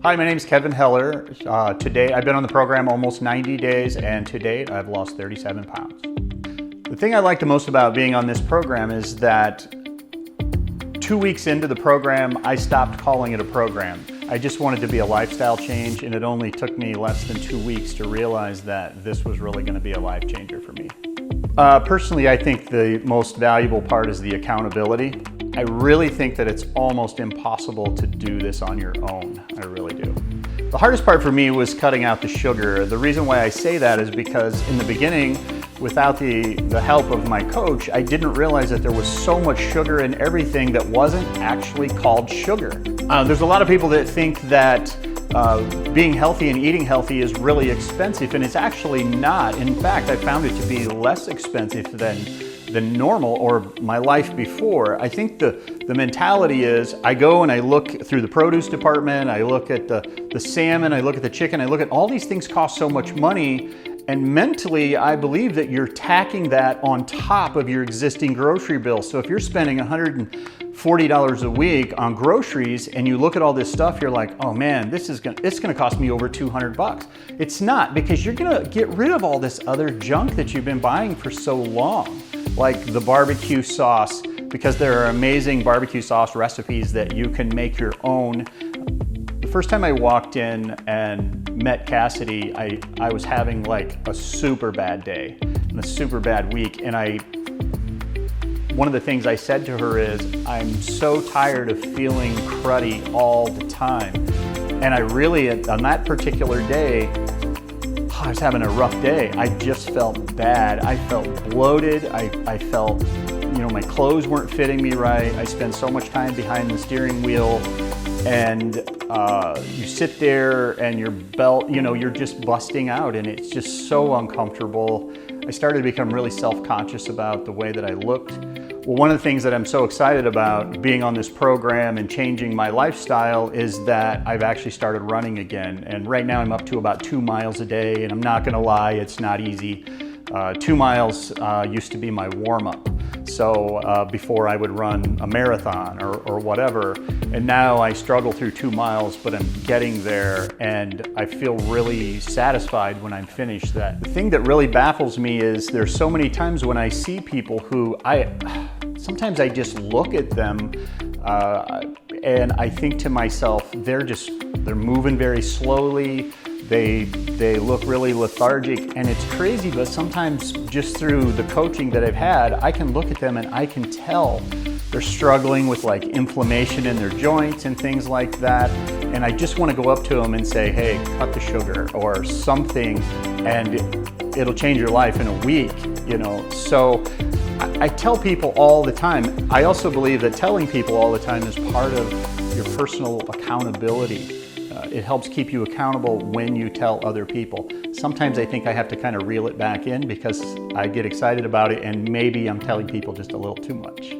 Hi, my name is Kevin Heller. Today, I've been on the program almost 90 days, and to date, I've lost 37 pounds. The thing I like the most about being on this program is that 2 weeks into the program, I stopped calling it a program. I just wanted to be a lifestyle change, and it only took me less than 2 weeks to realize that this was really going to be a life changer for me. Personally, I think the most valuable part is the accountability. I really think that it's almost impossible to do this on your own. I really do. The hardest part for me was cutting out the sugar. The reason why I say that is because in the beginning, without the help of my coach, I didn't realize that there was so much sugar in everything that wasn't actually called sugar. There's a lot of people that think that being healthy and eating healthy is really expensive, and it's actually not. In fact, I found it to be less expensive than normal or my life before. I think the mentality is I go and I look through the produce department, I look at the salmon, I look at the chicken, I look at all these things cost so much money, and mentally I believe that you're tacking that on top of your existing grocery bill. So if you're spending $140 a week on groceries and you look at all this stuff, you're like, oh man, it's gonna cost me over 200 bucks. It's not, because you're gonna get rid of all this other junk that you've been buying for so long, like the barbecue sauce, because there are amazing barbecue sauce recipes that you can make your own. The first time I walked in and met Cassidy, I was having like a super bad day and a super bad week, and one of the things I said to her is, I'm so tired of feeling cruddy all the time. And I really, on that particular day, I was having a rough day. I just felt bad. I felt bloated. I felt, my clothes weren't fitting me right. I spend so much time behind the steering wheel, and you sit there and your belt, you're just busting out, and it's just so uncomfortable. I started to become really self-conscious about the way that I looked. Well, one of the things that I'm so excited about being on this program and changing my lifestyle is that I've actually started running again. And right now I'm up to about 2 miles a day, and I'm not gonna lie, it's not easy. 2 miles used to be my warm-up. So before I would run a marathon or whatever, and now I struggle through 2 miles, but I'm getting there, and I feel really satisfied when I'm finished that. The thing that really baffles me is there's so many times when I see people who sometimes I just look at them and I think to myself, they're moving very slowly. They look really lethargic, and it's crazy, but sometimes just through the coaching that I've had, I can look at them and I can tell they're struggling with like inflammation in their joints and things like that. And I just want to go up to them and say, hey, cut the sugar or something, and it'll change your life in a week, So I tell people all the time. I also believe that telling people all the time is part of your personal accountability. It helps keep you accountable when you tell other people. Sometimes I think I have to kind of reel it back in because I get excited about it, and maybe I'm telling people just a little too much.